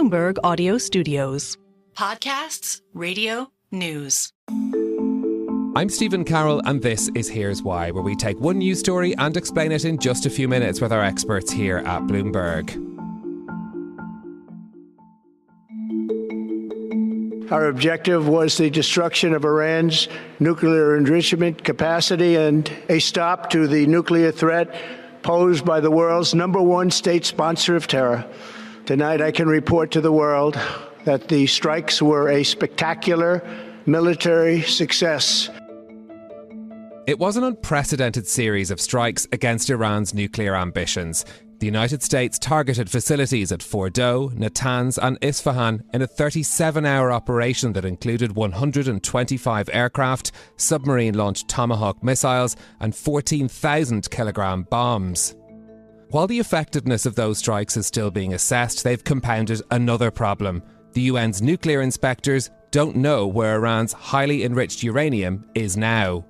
Bloomberg Audio Studios. Podcasts, radio, news. I'm Stephen Carroll, and this is Here's Why, where we take one news story and explain it in just a few minutes with our experts here at Bloomberg. Our objective was the destruction of Iran's nuclear enrichment capacity and a stop to the nuclear threat posed by the world's number one state sponsor of terror. Tonight, I can report to the world that the strikes were a spectacular military success. It was an unprecedented series of strikes against Iran's nuclear ambitions. The United States targeted facilities at Fordow, Natanz and Isfahan in a 37-hour operation that included 125 aircraft, submarine-launched Tomahawk missiles and 14,000-kilogram bombs. While the effectiveness of those strikes is still being assessed, they've compounded another problem. The UN's nuclear inspectors don't know where Iran's highly enriched uranium is now.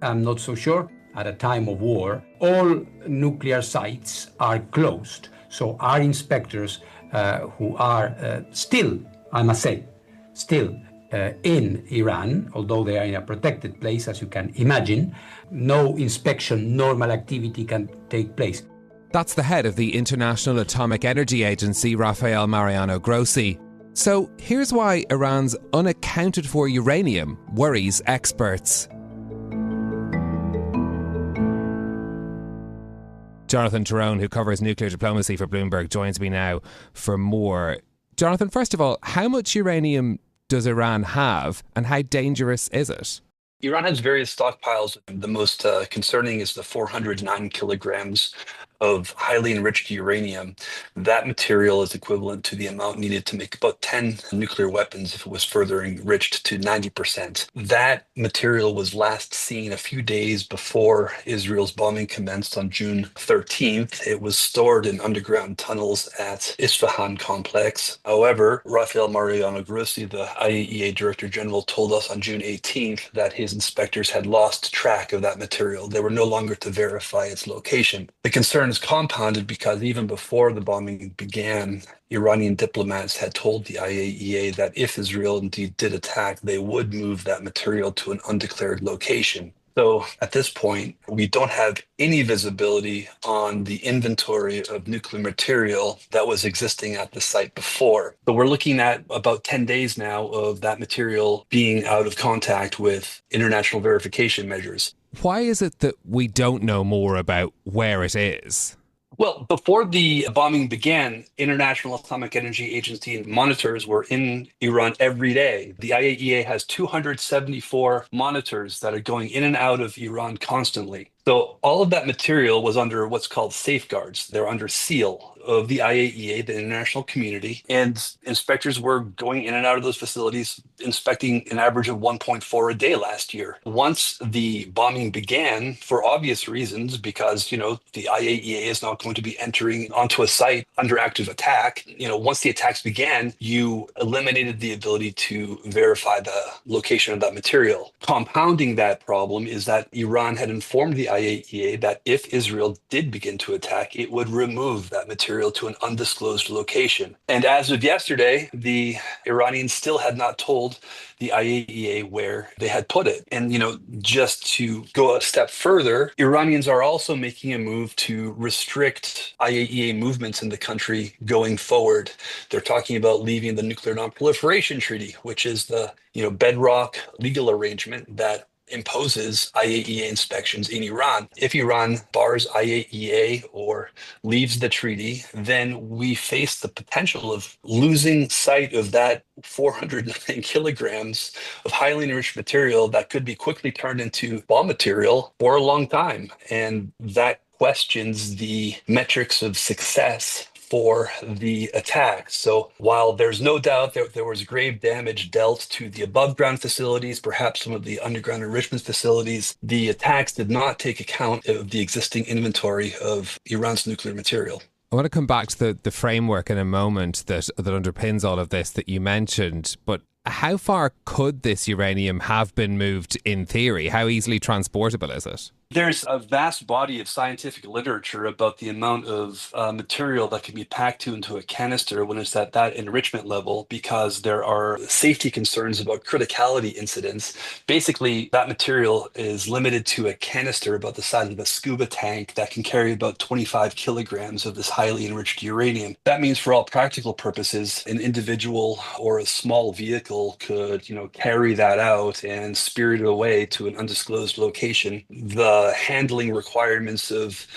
I'm not so sure. At a time of war, all nuclear sites are closed. So our inspectors who are still, I must say, in Iran, although they are in a protected place, as you can imagine, no inspection, normal activity can take place. That's the head of the International Atomic Energy Agency, Rafael Mariano Grossi. So here's why Iran's unaccounted for uranium worries experts. Jonathan Tirone, who covers nuclear diplomacy for Bloomberg, joins me now for more. Jonathan, first of all, how much uranium does Iran have and how dangerous is it? Iran has various stockpiles. The most concerning is the 409 kilograms of highly enriched uranium. That material is equivalent to the amount needed to make about 10 nuclear weapons if it was further enriched to 90%. That material was last seen a few days before Israel's bombing commenced on June 13th. It was stored in underground tunnels at Isfahan complex. However, Rafael Mariano Grossi, the IAEA Director General, told us on June 18th that his inspectors had lost track of that material. They were no longer to verify its location. The concern is compounded because even before the bombing began, Iranian diplomats had told the IAEA that if Israel indeed did attack, they would move that material to an undeclared location. So at this point, we don't have any visibility on the inventory of nuclear material that was existing at the site before. So we're looking at about 10 days now of that material being out of contact with international verification measures. Why is it that we don't know more about where it is? Well, before the bombing began, International Atomic Energy Agency monitors were in Iran every day. The IAEA has 274 monitors that are going in and out of Iran constantly. So all of that material was under what's called safeguards. They're under seal of the IAEA, the international community, and inspectors were going in and out of those facilities, inspecting an average of 1.4 a day last year. Once the bombing began, for obvious reasons, because, the IAEA is not going to be entering onto a site under active attack. Once the attacks began, you eliminated the ability to verify the location of that material. Compounding that problem is that Iran had informed the IAEA that if Israel did begin to attack, it would remove that material to an undisclosed location. And as of yesterday, the Iranians still had not told the IAEA where they had put it. And, just to go a step further, Iranians are also making a move to restrict IAEA movements in the country going forward. They're talking about leaving the Nuclear Non-Proliferation Treaty, which is the, bedrock legal arrangement that imposes IAEA inspections in Iran. If Iran bars IAEA or leaves the treaty, then we face the potential of losing sight of that 409 kilograms of highly enriched material that could be quickly turned into bomb material for a long time. And that questions the metrics of success for the attacks. So while there's no doubt that there was grave damage dealt to the above ground facilities, perhaps some of the underground enrichment facilities, the attacks did not take account of the existing inventory of Iran's nuclear material. I want to come back to the framework in a moment that underpins all of this that you mentioned, but how far could this uranium have been moved in theory? How easily transportable is it? There's a vast body of scientific literature about the amount of material that can be packed into a canister when it's at that enrichment level, because there are safety concerns about criticality incidents. Basically, that material is limited to a canister about the size of a scuba tank that can carry about 25 kilograms of this highly enriched uranium. That means, for all practical purposes, an individual or a small vehicle could, carry that out and spirit it away to an undisclosed location. The handling requirements of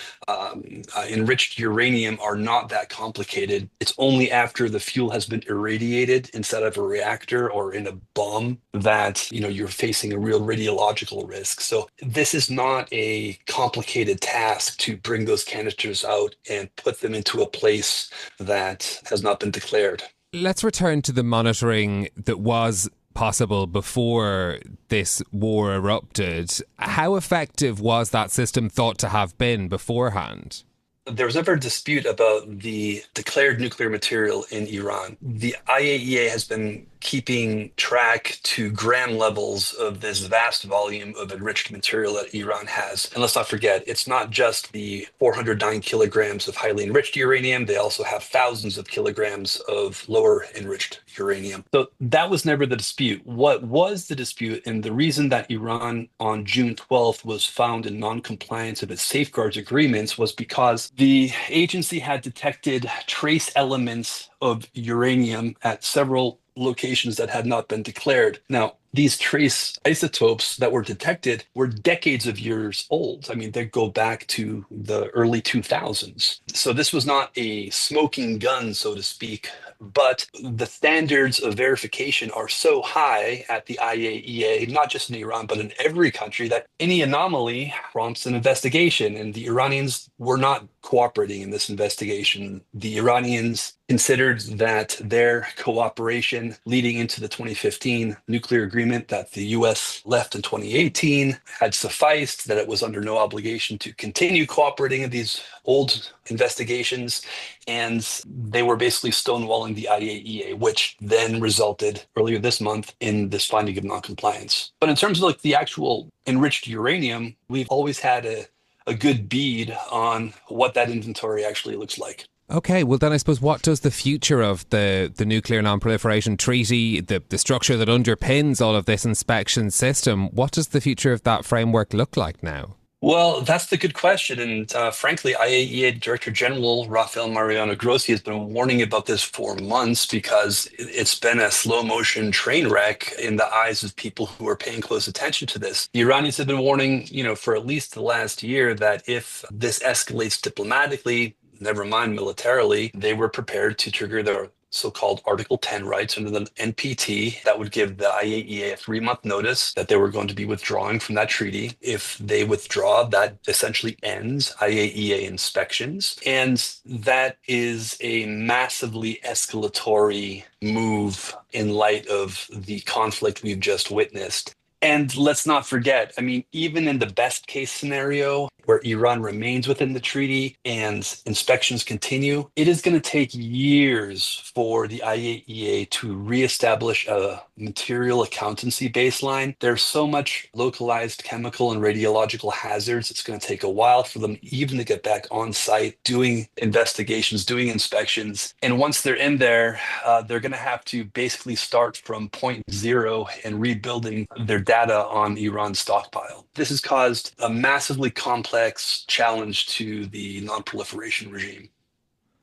enriched uranium are not that complicated. It's only after the fuel has been irradiated inside of a reactor or in a bomb that you're facing a real radiological risk. So this is not a complicated task to bring those canisters out and put them into a place that has not been declared. Let's return to the monitoring that was possible before this war erupted. How effective was that system thought to have been beforehand? There was never a dispute about the declared nuclear material in Iran. The IAEA has been keeping track to gram levels of this vast volume of enriched material that Iran has. And let's not forget, it's not just the 409 kilograms of highly enriched uranium. They also have thousands of kilograms of lower enriched uranium. So that was never the dispute. What was the dispute, and the reason that Iran on June 12th was found in non-compliance of its safeguards agreements, was because the agency had detected trace elements of uranium at several locations that had not been declared. Now, these trace isotopes that were detected were decades of years old. I mean, they go back to the early 2000s. So this was not a smoking gun, so to speak, but the standards of verification are so high at the IAEA, not just in Iran, but in every country, that any anomaly prompts an investigation. And the Iranians were not cooperating in this investigation. The Iranians considered that their cooperation leading into the 2015 nuclear agreement that the US left in 2018 had sufficed, that it was under no obligation to continue cooperating in these old investigations, and they were basically stonewalling the IAEA, which then resulted earlier this month in this finding of noncompliance. But in terms of the actual enriched uranium, we've always had a good bead on what that inventory actually looks like. Okay, well then I suppose, what does the future of the Nuclear Non-Proliferation Treaty, the structure that underpins all of this inspection system, what does the future of that framework look like now? Well, that's the good question. And frankly, IAEA Director General Rafael Mariano Grossi has been warning about this for months, because it's been a slow motion train wreck in the eyes of people who are paying close attention to this. The Iranians have been warning, for at least the last year, that if this escalates diplomatically, never mind militarily, they were prepared to trigger their so-called Article 10 rights under the NPT. That would give the IAEA a 3-month notice that they were going to be withdrawing from that treaty. If they withdraw, that essentially ends IAEA inspections. And that is a massively escalatory move in light of the conflict we've just witnessed. And let's not forget, even in the best case scenario, where Iran remains within the treaty and inspections continue, it is going to take years for the IAEA to reestablish a material accountancy baseline. There's so much localized chemical and radiological hazards. It's going to take a while for them even to get back on site, doing investigations, doing inspections. And once they're in there, they're going to have to basically start from point zero and rebuilding their data on Iran's stockpile. This has caused a massively complex challenge to the non-proliferation regime.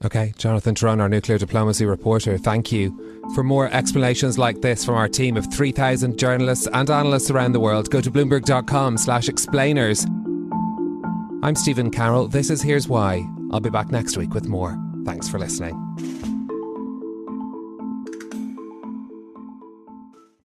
Okay, Jonathan Tirone, our nuclear diplomacy reporter, thank you. For more explanations like this from our team of 3,000 journalists and analysts around the world, go to bloomberg.com/explainers. I'm Stephen Carroll. This is Here's Why. I'll be back next week with more. Thanks for listening.